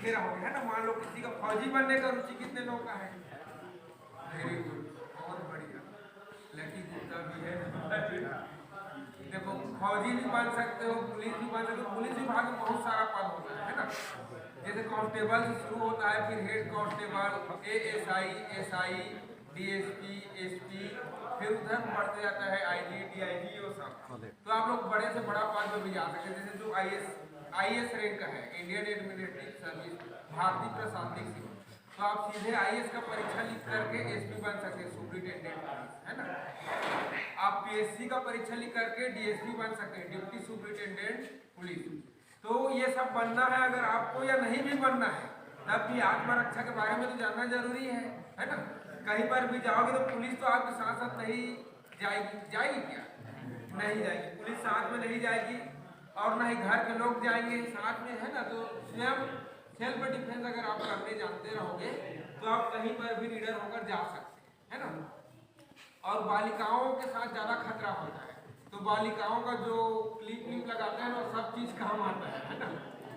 सीखे रहोगे, है ना। मान लो किसी का फौजी बनने का रुचि कितने लोगों का है, वेरी गुड, बहुत बढ़िया, लकी कुत्ता भी है। देखो फौजी भी बन सकते हो, पुलिस भी बन सकते हो, पुलिस विभाग में बहुत सारा पद होता है ना। जैसे कांस्टेबल से शुरू होता है, फिर head constable, ASI, SI, DSP, SP, फिर उधर बढ़ते जाता है आईजी, डीआईजी और सब। तो आप लोग बड़े से बड़ा पद में भी जा सकते हैं। जैसे जो आईएएस रैंक का है, इंडियन एडमिनिस्ट्रेटिव सर्विस, भारतीय प्रशासनिक सेवा, तो आप सीधे आईएएस का परीक्षा लिख करके एसपी बन सकते हैं, सुपरिटेंडेंट, है ना। आप पीएससी का परीक्षा लिख करके डीएसपी बन सकते हैं, डिप्टी सुपरिटेंडेंट पुलिस। तो ये सब बनना है अगर आपको, या नहीं भी बनना है तब भी आत्मरक्षा के बारे में तो जानना जरूरी है ना। कहीं पर भी जाओगे तो पुलिस तो आपके साथ साथ नहीं जाएगी, जाएगी क्या, नहीं जाएगी, पुलिस साथ में नहीं जाएगी, और ना ही घर के लोग जाएंगे साथ में, है ना। तो स्वयं सेल्फ डिफेंस अगर आप करने जानते रहोगे तो आप कहीं पर भी लीडर होकर जा सकते हैं, है ना। और बालिकाओं के साथ ज्यादा खतरा होता है, तो बालिकाओं का जो क्लिप लगाते हैं ना, सब चीज काम आता है ना।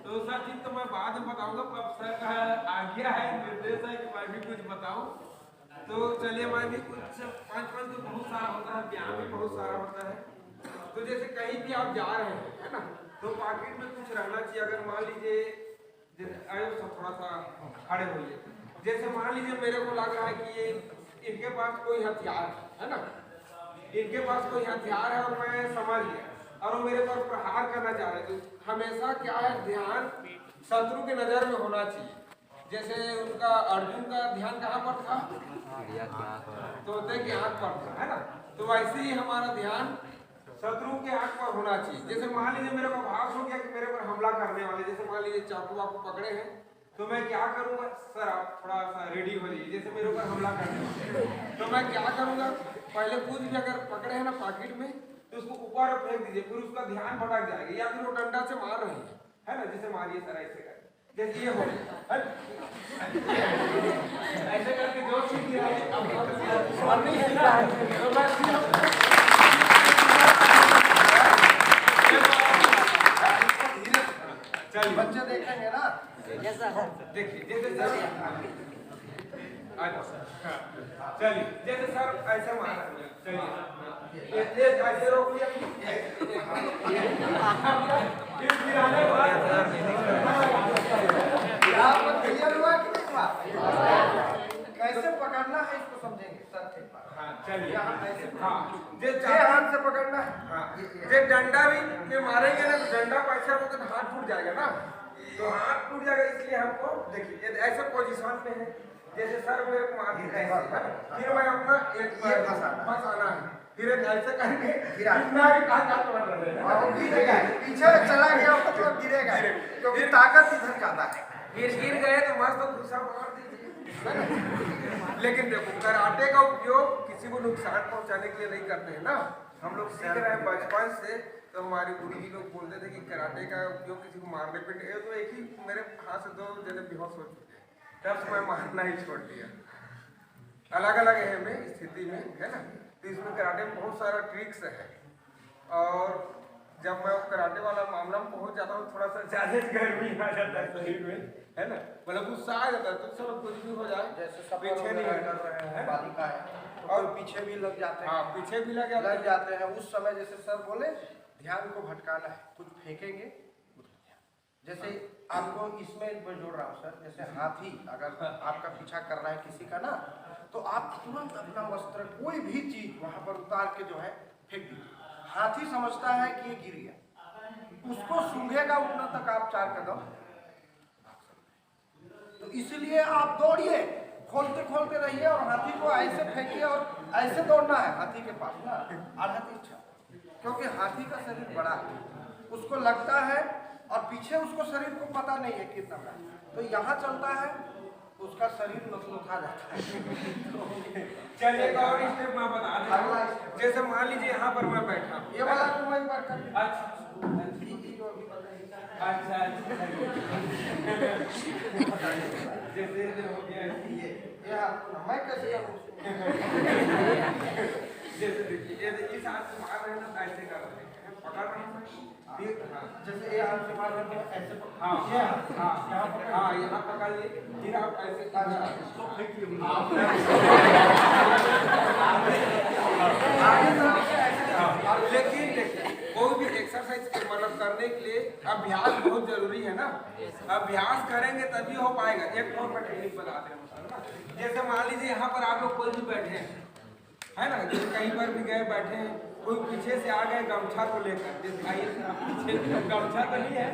तो सब चीज तो मैं बाद में बताऊंगा, अब सर का आज्ञा है, निर्देश है कि मैं भी कुछ बताऊं। तो चलिए, मैं भी कुछ 5 तो बहुत सारा होता है, बयान भी बहुत सारा होता है। तो जैसे कहीं भी आप जा रहे हैं, है ना, तो पॉकेट में कुछ रहना चाहिए। अगर मान लीजिए आयो सब थोड़ा सा खड़े होइए, जैसे मान लीजिए मेरे को लग रहा है कि ये इनके पास कोई हथियार है ना, इनके पास कोई हथियार है और मैं समझ गया और वो मेरे पर प्रहार करना चाह रहे, तो हमेशा क्या है, ध्यान शत्रु के नजर में होना चाहिए। जैसे उनका अर्जुन का ध्यान कहाँ पर था, तोते की आंख पर था, है ना। तो वैसे ही हमारा ध्यान शत्रु के आंख पर होना चाहिए। जैसे मान लीजिए मेरे को आभास हो गया कि मेरे पर हमला करने वाले, जैसे मान लीजिए चाकू आपको पकड़े हैं, तो मैं क्या करूंगा, सर आप थोड़ा सा रेडी हो जाइए, जैसे मेरे ऊपर हमला करने वाले, तो मैं क्या करूंगा, पहले कुछ भी अगर पकड़े हैं ना पॉकेट में, तो उसको ऊपर फेंक दीजिए, फिर उसका ध्यान भटक जाएगा, या फिर वो डंडा से मार रही है ना, जैसे मारिए सर, ऐसे कर, जैसे ये हो ऐसे करके जो सीख गया है अब नहीं सीखा है, तो मैं चलिए बच्चे देखेंगे ना, देखिए जैसे सर, चलिए जैसे सर ऐसे मारा, चलिए ऐसे रोक लिया, कैसे पकड़ना है इसको समझेंगे सर के पास। हाँ चलिए, हाथ से पकड़ना है, जो डंडा भी मारेंगे ना, तो डंडा पैसा होगा तो हाथ टूट जाएगा ना, तो हाथ टूट जाएगा, इसलिए हमको देखिए ऐसे पोजीशन में है, जैसे सर मेरे को मार दिया ऐसे, फिर मैं अपना एक फंसाना है, फिर एक ऐसे करके गिरना भी ताकत बढ़ रहा है, गिरेगा, पीछे चला गया मतलब गिरेगा, क्योंकि ताकत इधर ज्यादा है, फिर गिर गए तो मस्त घुसा मार दीजिए। लेकिन देखो कराटे का उपयोग किसी को नुकसान पहुंचाने के लिए नहीं करते हैं ना, हम लोग सीख रहे हैं बचपन से, तो हमारे गुरु जी लोग बोलते थे कि कराटे का उपयोग किसी को मारने पे, तो एक ही मेरे हाथ से 2 जने बेहोश हो चुके, तब से मैं मारना ही छोड़ दिया। अलग अलग है में स्थिति में, है ना, तो इसमें कराटे में बहुत सारा ट्रिक्स है, और जब मैं कराटे वाला मामला में पहुंच जाता हूँ, थोड़ा सा ज्यादा गर्मी आ जाता है शरीर में, है ना, मतलब गुस्सा आ जाता है, तो सब कुछ भी हो जाए, जैसे पीछे नहीं कर रहे हैं, बालिका है और पीछे भी लग जाते हैं, हाँ पीछे भी लग जाते हैं, उस समय जैसे सर बोले ध्यान को भटकाना है, कुछ फेंकेंगे, जैसे आपको इसमें मैं जोड़ रहा हूँ सर, जैसे हाथी अगर आपका पीछा कर रहा है किसी का ना, तो आप तुरंत अपना वस्त्र कोई भी चीज वहां पर उतार के जो है फेंक दीजिए, हाथी समझता है कि ये गिर गया, उसको सूंघेगा उतना तक आप 4 कदम, तो इसलिए आप दौड़िए, खोलते खोलते रहिए और हाथी को ऐसे फेंकिए और ऐसे दौड़ना है हाथी के पास ना, आधा पीछा, क्योंकि हाथी का शरीर बड़ा है, उसको लगता है, और पीछे उसको शरीर को पता नहीं है कितना बड़ा, तो यहाँ चलता है उसका शरीर लथलथा जाता है। चलिए एक और स्टेप मैं बता दूं, जैसे मान लीजिए यहाँ पर मैं बैठा, ये वाला तो मैं पर कर, अच्छा जैसे हो गया ये हाथ मैं कैसे करूँ, जैसे देखिए इस हाथ से मार रहे हैं ना, ऐसे कर रहे हैं, पकड़ रहे हैं, फिर हाँ जैसे ये हाथ से मार करके ऐसे हाँ यहाँ पकड़ लिए, फिर आप ऐसे लेकिन कोई भी एक्सरसाइज मतलब करने के लिए अभ्यास बहुत जरूरी है ना। अभ्यास करेंगे तभी हो पाएगा। एक और मैं टेक्निक बता दे रहा हूँ, जैसे मान लीजिए यहाँ पर आप लोग कोई भी बैठे हैं, है ना, जैसे कहीं पर भी गए बैठे हैं, कोई पीछे से आ गए गमछा को लेकर, गमछा तो नहीं है,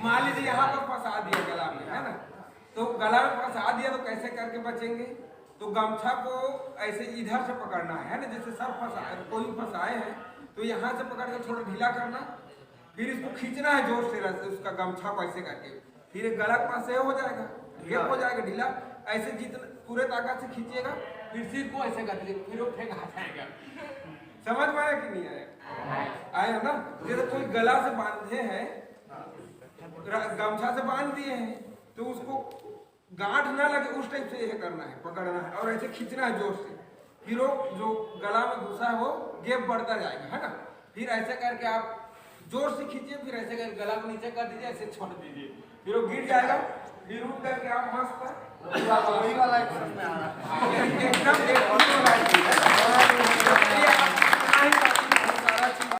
मान लीजिए यहाँ पर फंसा दिया गला में, है ना, तो गला में फंसा दिया तो कैसे करके बचेंगे? तो गमछा को ऐसे इधर से पकड़ना है ना, जैसे सर फंसा कोई फंसाए हैं तो यहाँ से पकड़ कर थोड़ा ढीला करना, फिर इसको खींचना है जोर से उसका गमछा को ऐसे करके, फिर गला के पास से हो जाएगा, गेप हो जाएगा ढीला। ऐसे जितना पूरे ताकत से खींचिएगा, फिर सिर को ऐसे कर लीजिए, फिर वो फेंक आ जाएगा। समझ में आया कि नहीं आया? आया ना। जैसे कोई गला से बांधे हैं, गमछा से बांध दिए हैं, तो उसको गांठ ना लगे उस टाइप से ये करना है, पकड़ना है और ऐसे खींचना है जोर से, फिर वो जो गला में घुसा है वो गेप बढ़ता जाएगा, है ना। फिर ऐसे करके आप जोर से खींचिए, फिर ऐसे करके गला को नीचे कर दीजिए, ऐसे छोड़ दीजिए, फिर वो गिर जाएगा, फिर उठ करके आप मस्त